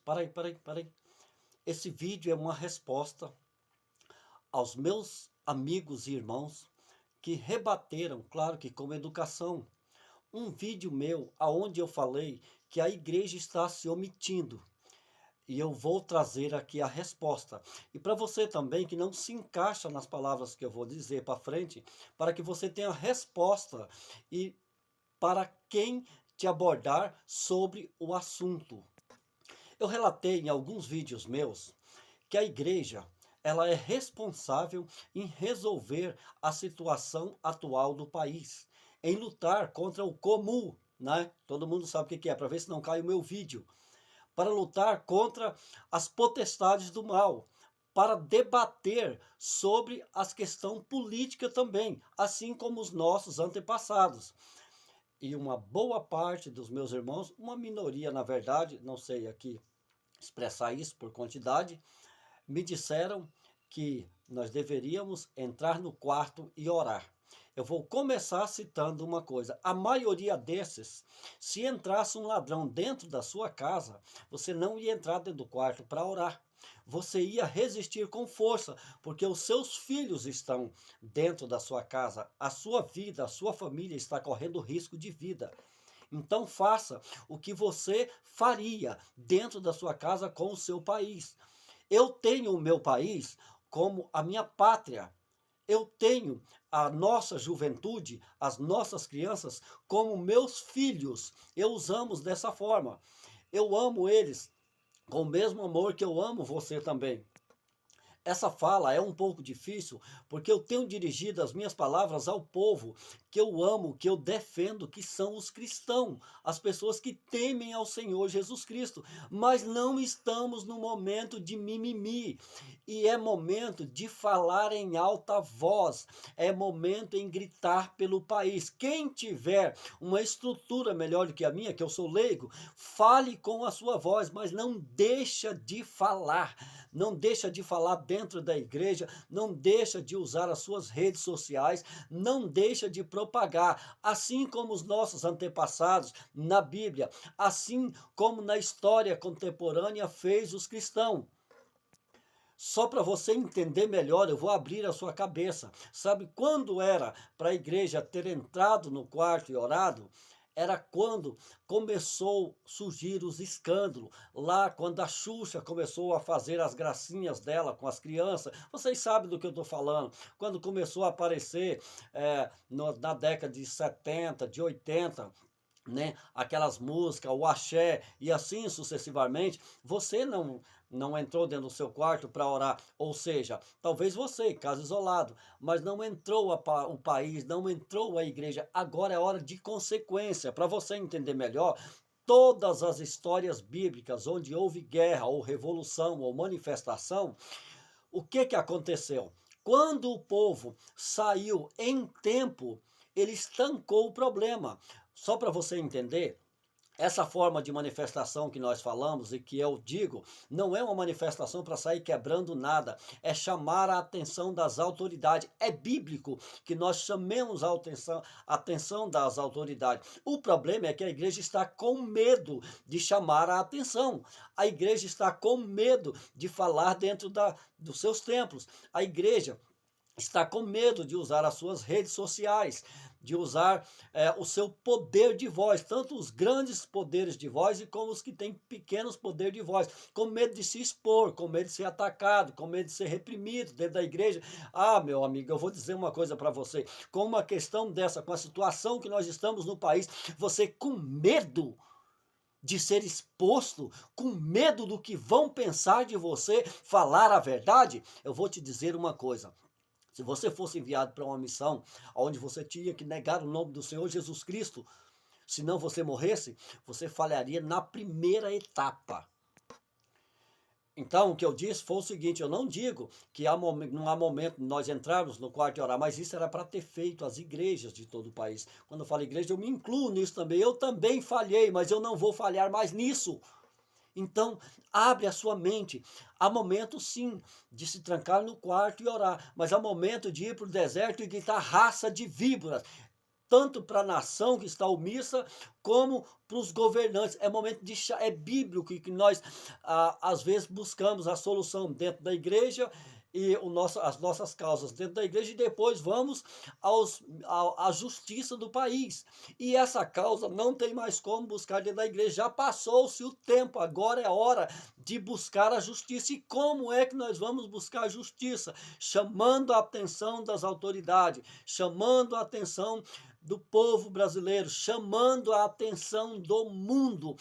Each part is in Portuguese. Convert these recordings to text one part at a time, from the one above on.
Para aí. Esse vídeo é uma resposta aos meus amigos e irmãos que rebateram, claro que com educação, um vídeo meu aonde eu falei que a igreja está se omitindo. E eu vou trazer aqui a resposta. E para você também que não se encaixa nas palavras que eu vou dizer para frente, para que você tenha resposta e para quem te abordar sobre o assunto. Eu relatei em alguns vídeos meus que a igreja ela é responsável em resolver a situação atual do país, em lutar contra o comum, né? Todo mundo sabe o que é, para ver se não cai o meu vídeo. Para lutar contra as potestades do mal, para debater sobre as questões políticas também, assim como os nossos antepassados. E uma boa parte dos meus irmãos, uma minoria na verdade, não sei aqui expressar isso por quantidade, me disseram que nós deveríamos entrar no quarto e orar. Eu vou começar citando uma coisa. A maioria desses, se entrasse um ladrão dentro da sua casa, você não ia entrar dentro do quarto para orar. Você ia resistir com força, porque os seus filhos estão dentro da sua casa. A sua vida, a sua família está correndo risco de vida. Então faça o que você faria dentro da sua casa com o seu país. Eu tenho o meu país como a minha pátria. Eu tenho a nossa juventude, as nossas crianças como meus filhos. Eu os amo dessa forma. Eu amo eles com o mesmo amor que eu amo você também. Essa fala é um pouco difícil, porque eu tenho dirigido as minhas palavras ao povo que eu amo, que eu defendo, que são os cristãos, as pessoas que temem ao Senhor Jesus Cristo. Mas não estamos no momento de mimimi, e é momento de falar em alta voz, é momento em gritar pelo país. Quem tiver uma estrutura melhor do que a minha, que eu sou leigo, fale com a sua voz, mas não deixa de falar, não deixa de falar dentro da igreja, não deixa de usar as suas redes sociais, não deixa de propagar, assim como os nossos antepassados na Bíblia, assim como na história contemporânea fez os cristãos. Só para você entender melhor, eu vou abrir a sua cabeça. Sabe quando era para a igreja ter entrado no quarto e orado? Era quando começou a surgir os escândalos, lá quando a Xuxa começou a fazer as gracinhas dela com as crianças. Vocês sabem do que eu estou falando. Quando começou a aparecer na década de 70, de 80, né, aquelas músicas, o axé e assim sucessivamente, você não entrou dentro do seu quarto para orar, ou seja, talvez você, caso isolado, mas não entrou o país, não entrou a igreja. Agora é hora de consequência. Para você entender melhor, todas as histórias bíblicas onde houve guerra ou revolução ou manifestação, o que aconteceu? Quando o povo saiu em tempo, ele estancou o problema. Só para você entender, essa forma de manifestação que nós falamos e que eu digo, não é uma manifestação para sair quebrando nada, é chamar a atenção das autoridades. É bíblico que nós chamemos a atenção das autoridades. O problema é que a igreja está com medo de chamar a atenção. A igreja está com medo de falar dentro dos seus templos. A igreja está com medo de usar as suas redes sociais, de usar o seu poder de voz, tanto os grandes poderes de voz e como os que têm pequenos poderes de voz, com medo de se expor, com medo de ser atacado, com medo de ser reprimido dentro da igreja. Ah, meu amigo, eu vou dizer uma coisa para você, com uma questão dessa, com a situação que nós estamos no país, você com medo de ser exposto, com medo do que vão pensar de você, falar a verdade, eu vou te dizer uma coisa. Se você fosse enviado para uma missão onde você tinha que negar o nome do Senhor Jesus Cristo, se não você morresse, você falharia na primeira etapa. Então, o que eu disse foi o seguinte, eu não digo que não há momento de nós entrarmos no quarto e orar, mas isso era para ter feito as igrejas de todo o país. Quando eu falo igreja, eu me incluo nisso também. Eu também falhei, mas eu não vou falhar mais nisso. Então, abre a sua mente. Há momento, sim, de se trancar no quarto e orar, mas há momento de ir para o deserto e gritar raça de víboras. tanto para a nação que está omissa, como para os governantes. É momento de é bíblico que nós, às vezes, buscamos a solução dentro da igreja e as nossas causas dentro da igreja e depois vamos à justiça do país. E essa causa não tem mais como buscar dentro da igreja, já passou-se o tempo, agora é hora de buscar a justiça. E como é que nós vamos buscar a justiça? Chamando a atenção das autoridades, chamando a atenção do povo brasileiro, chamando a atenção do mundo.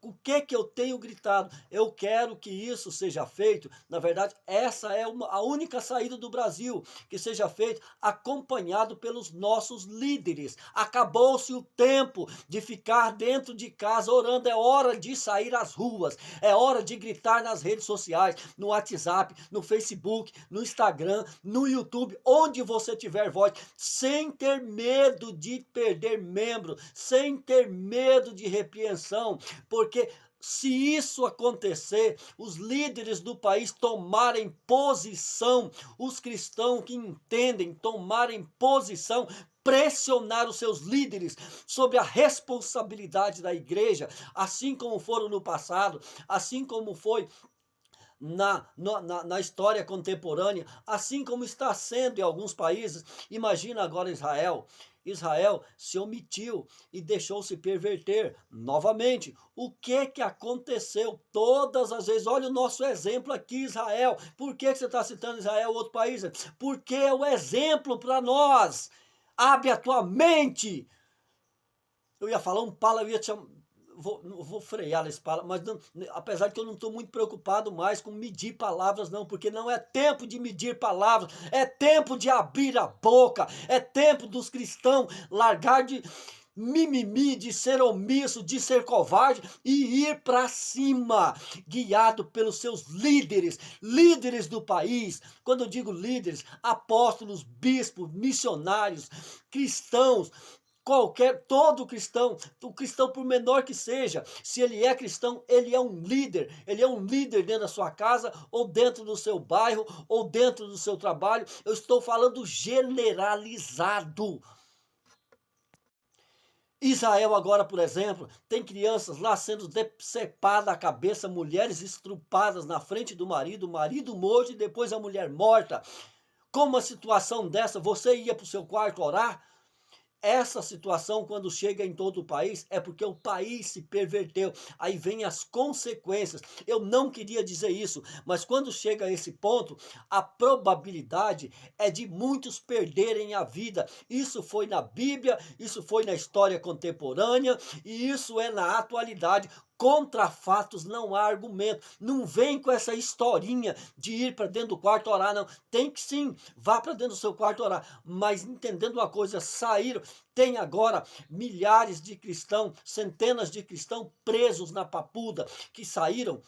O que eu tenho gritado? Eu quero que isso seja feito. Na verdade, essa é a única saída do Brasil, que seja feito acompanhado pelos nossos líderes. Acabou-se o tempo de ficar dentro de casa orando. É hora de sair às ruas. É hora de gritar nas redes sociais, no WhatsApp, no Facebook, no Instagram, no YouTube, onde você tiver voz, sem ter medo de perder membro, sem ter medo de repreensão, porque se isso acontecer, os líderes do país tomarem posição, os cristãos que entendem tomarem posição, pressionar os seus líderes sobre a responsabilidade da igreja, assim como foram no passado, assim como foi na história contemporânea, assim como está sendo em alguns países. Imagina agora Israel. Israel se omitiu e deixou-se perverter novamente. O que aconteceu? Todas as vezes, olha o nosso exemplo aqui, Israel. Por que você está citando Israel, outro país? Porque é o exemplo para nós. Abre a tua mente. Eu ia falar um pala, eu ia te chamar. Vou frear nesse palavra, mas não, apesar de que eu não estou muito preocupado mais com medir palavras, não, porque não é tempo de medir palavras, é tempo de abrir a boca, é tempo dos cristãos largar de mimimi, de ser omisso, de ser covarde e ir para cima, guiado pelos seus líderes, líderes do país. Quando eu digo líderes, apóstolos, bispos, missionários, cristãos, todo cristão, o cristão por menor que seja, se ele é cristão, ele é um líder dentro da sua casa, ou dentro do seu bairro, ou dentro do seu trabalho. Eu estou falando generalizado. Israel agora, por exemplo, tem crianças lá sendo decepadas a cabeça, mulheres estrupadas na frente do marido, o marido morto e depois a mulher morta. Com uma situação dessa, você ia para o seu quarto orar? Essa situação, quando chega em todo o país, é porque o país se perverteu. Aí vem as consequências. Eu não queria dizer isso, mas quando chega a esse ponto, a probabilidade é de muitos perderem a vida. Isso foi na Bíblia, isso foi na história contemporânea e isso é na atualidade. Contra fatos não há argumento. Não vem com essa historinha de ir para dentro do quarto orar, não. Tem que sim, vá para dentro do seu quarto orar. Mas entendendo uma coisa, saíram. Tem agora milhares de cristãos, centenas de cristãos presos na Papuda, que saíram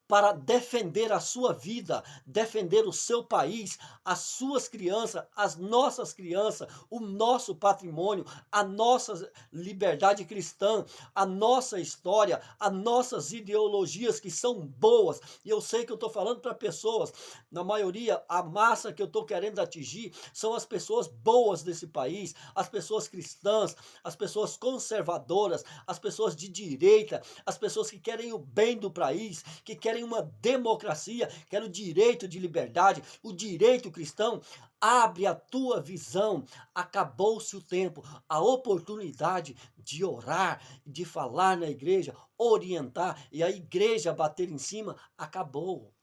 para defender a sua vida, defender o seu país, as suas crianças, as nossas crianças, o nosso patrimônio, a nossa liberdade cristã, a nossa história, as nossas ideologias que são boas. E eu sei que eu estou falando para pessoas, na maioria, a massa que eu estou querendo atingir são as pessoas boas desse país, as pessoas cristãs, as pessoas conservadoras, as pessoas de direita, as pessoas que querem o bem do país, que querem uma democracia, querem o direito de liberdade, o direito cristão. Abre a tua visão. Acabou-se o tempo, a oportunidade de orar, de falar na igreja, orientar e a igreja bater em cima. Acabou.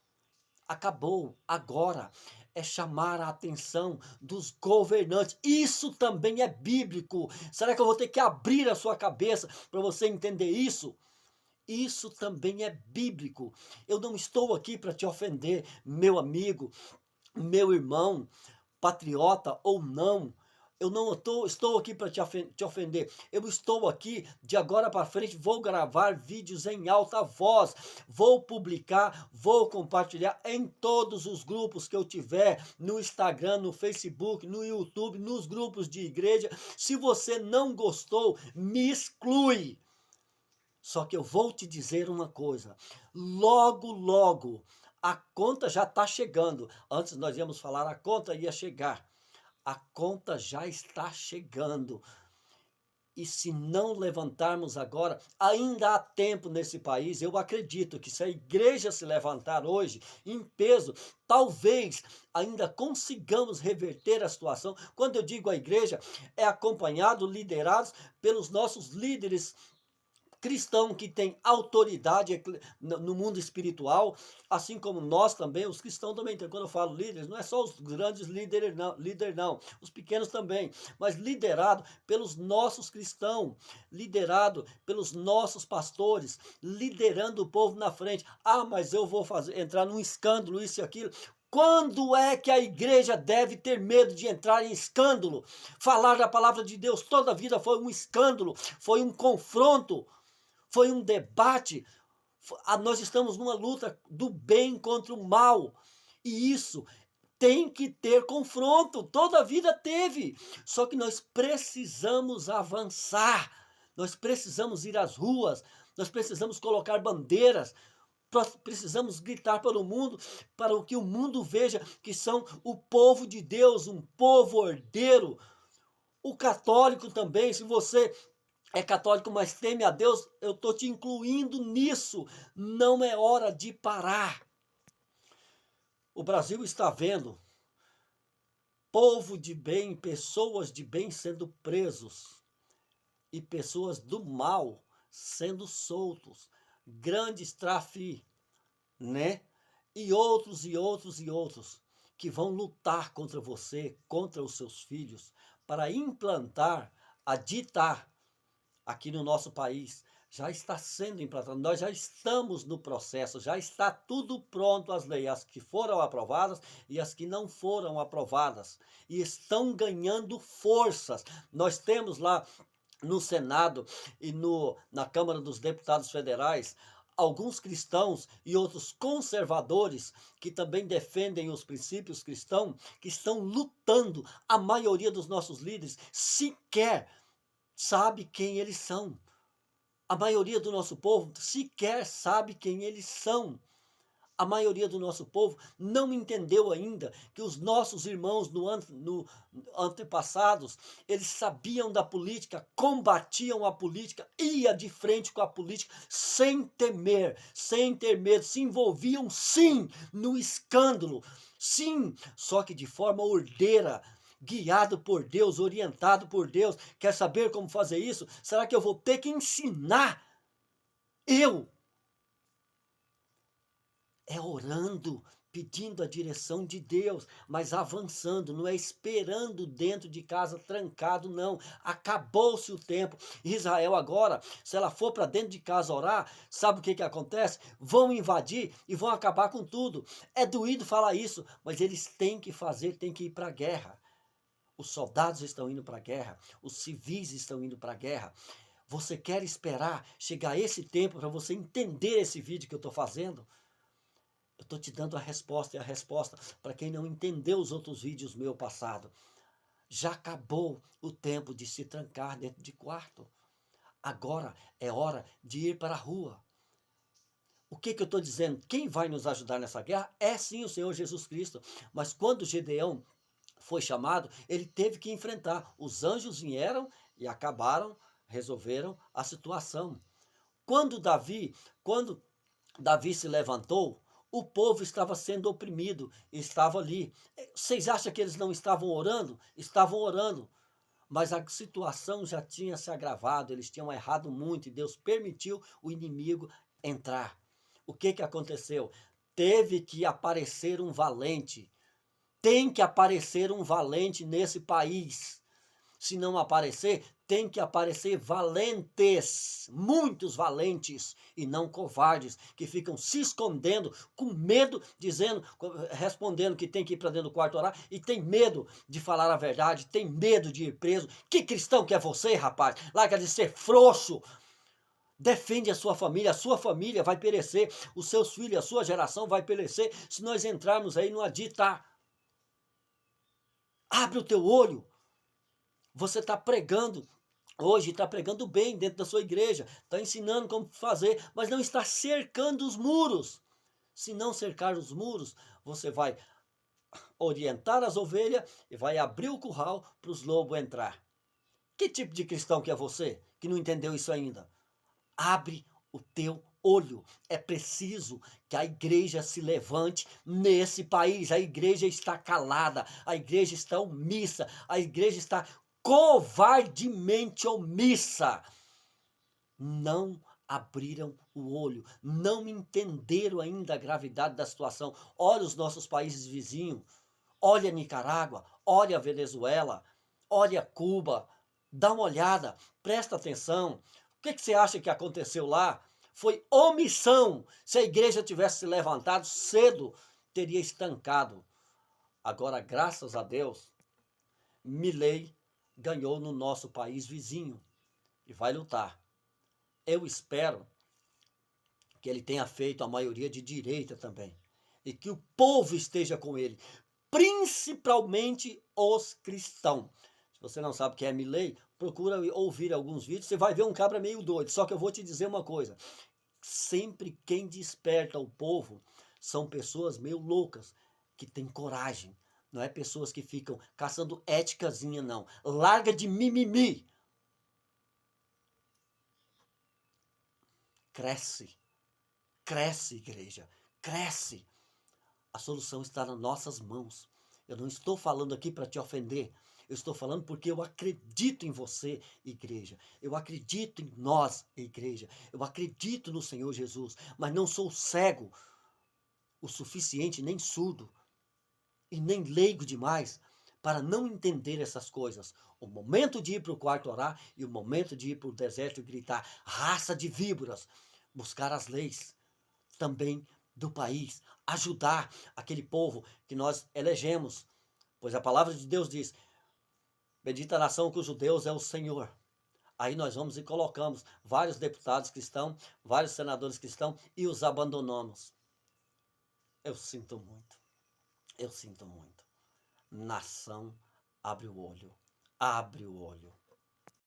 Acabou. Agora é chamar a atenção dos governantes. Isso também é bíblico. Será que eu vou ter que abrir a sua cabeça para você entender isso? Isso também é bíblico. Eu não estou aqui para te ofender, meu amigo, meu irmão, patriota ou não. Eu não estou aqui para te ofender. Eu estou aqui, de agora para frente, vou gravar vídeos em alta voz. Vou publicar, vou compartilhar em todos os grupos que eu tiver, no Instagram, no Facebook, no YouTube, nos grupos de igreja. Se você não gostou, me exclui. Só que eu vou te dizer uma coisa, logo, logo, a conta já está chegando. Antes nós íamos falar, a conta ia chegar. A conta já está chegando. E se não levantarmos agora, ainda há tempo nesse país. Eu acredito que se a igreja se levantar hoje em peso, talvez ainda consigamos reverter a situação. Quando eu digo a igreja, é acompanhado, liderados pelos nossos líderes cristão que tem autoridade no mundo espiritual, assim como nós também, os cristãos também. Então, quando eu falo líderes, não é só os grandes líderes não, os pequenos também, mas liderado pelos nossos cristãos, liderado pelos nossos pastores, liderando o povo na frente. Ah, mas eu vou entrar num escândalo, isso e aquilo. Quando é que a igreja deve ter medo de entrar em escândalo? Falar da palavra de Deus toda a vida foi um escândalo, foi um confronto, foi um debate. Nós estamos numa luta do bem contra o mal. E isso tem que ter confronto. Toda a vida teve. Só que nós precisamos avançar. Nós precisamos ir às ruas. Nós precisamos colocar bandeiras. Precisamos gritar para o mundo, para que o mundo veja que são o povo de Deus, um povo ordeiro. O católico também, se você é católico, mas teme a Deus, eu estou te incluindo nisso. Não é hora de parar. O Brasil está vendo povo de bem, pessoas de bem sendo presos e pessoas do mal sendo soltos. Grandes traficantes, né? E outros, e outros, e outros que vão lutar contra você, contra os seus filhos, para implantar, ditar aqui no nosso país. Já está sendo implantado, nós já estamos no processo, já está tudo pronto, as leis, as que foram aprovadas e as que não foram aprovadas, e estão ganhando forças. Nós temos lá no Senado e na Câmara dos Deputados Federais alguns cristãos e outros conservadores que também defendem os princípios cristãos, que estão lutando. A maioria dos nossos líderes sequer sabe quem eles são. A maioria do nosso povo sequer sabe quem eles são. A maioria do nosso povo não entendeu ainda que os nossos irmãos no antepassados, eles sabiam da política, combatiam a política, ia de frente com a política, sem temer, sem ter medo, se envolviam sim no escândalo, sim, só que de forma ordeira, guiado por Deus, orientado por Deus. Quer saber como fazer isso? Será que eu vou ter que ensinar? É orando, pedindo a direção de Deus, mas avançando, não é esperando dentro de casa trancado, não. Acabou-se o tempo. Israel agora, se ela for para dentro de casa orar, sabe o que acontece? Vão invadir e vão acabar com tudo. É doído falar isso, mas eles têm que fazer, têm que ir para a guerra. Os soldados estão indo para a guerra, os civis estão indo para a guerra. Você quer esperar chegar esse tempo para você entender esse vídeo que eu estou fazendo? Eu estou te dando a resposta, e a resposta para quem não entendeu os outros vídeos meu passado. Já acabou o tempo de se trancar dentro de quarto. Agora é hora de ir para a rua. O que eu estou dizendo? Quem vai nos ajudar nessa guerra é sim o Senhor Jesus Cristo. Mas quando Gedeão foi chamado, ele teve que enfrentar. Os anjos vieram e resolveram a situação. Quando Davi se levantou, o povo estava sendo oprimido, estava ali. Vocês acham que eles não estavam orando? Estavam orando. Mas a situação já tinha se agravado, eles tinham errado muito e Deus permitiu o inimigo entrar. O que aconteceu? Teve que aparecer um valente. Tem que aparecer um valente nesse país. Se não aparecer, tem que aparecer valentes, muitos valentes, e não covardes, que ficam se escondendo, com medo, respondendo que tem que ir para dentro do quarto orar, e tem medo de falar a verdade, tem medo de ir preso. Que cristão que é você, rapaz? Larga de ser frouxo. Defende a sua família vai perecer, os seus filhos, a sua geração vai perecer, se nós entrarmos aí numa dita. Abre o teu olho. Você está pregando, hoje está pregando bem dentro da sua igreja, está ensinando como fazer, mas não está cercando os muros. Se não cercar os muros, você vai orientar as ovelhas e vai abrir o curral para os lobos entrar. Que tipo de cristão que é você, que não entendeu isso ainda? Abre o teu olho. É preciso que a igreja se levante nesse país. A igreja está calada, a igreja está omissa, a igreja está covardemente omissa. Não abriram o olho, não entenderam ainda a gravidade da situação. Olha os nossos países vizinhos, olha a Nicarágua, olha a Venezuela, olha Cuba, dá uma olhada, presta atenção. O que você acha que aconteceu lá? Foi omissão. Se a igreja tivesse se levantado cedo, teria estancado. Agora, graças a Deus, Milei ganhou no nosso país vizinho e vai lutar. Eu espero que ele tenha feito a maioria de direita também. E que o povo esteja com ele, principalmente os cristãos. Se você não sabe quem é Milei, procura ouvir alguns vídeos, você vai ver um cabra meio doido. Só que eu vou te dizer uma coisa, sempre quem desperta o povo são pessoas meio loucas, que têm coragem. Não é pessoas que ficam caçando éticazinha, não. Larga de mimimi. Cresce. Cresce, igreja. Cresce. A solução está nas nossas mãos. Eu não estou falando aqui para te ofender. Eu estou falando porque eu acredito em você, igreja. Eu acredito em nós, igreja. Eu acredito no Senhor Jesus. Mas não sou cego o suficiente, nem surdo, e nem leigo demais para não entender essas coisas. O momento de ir para o quarto orar e o momento de ir para o deserto e gritar, raça de víboras, buscar as leis também do país, ajudar aquele povo que nós elegemos, pois a palavra de Deus diz, bendita a nação cujo Deus é o Senhor. Aí nós vamos e colocamos vários deputados cristãos, vários senadores cristãos e os abandonamos. Eu sinto muito, eu sinto muito. Nação, abre o olho, abre o olho.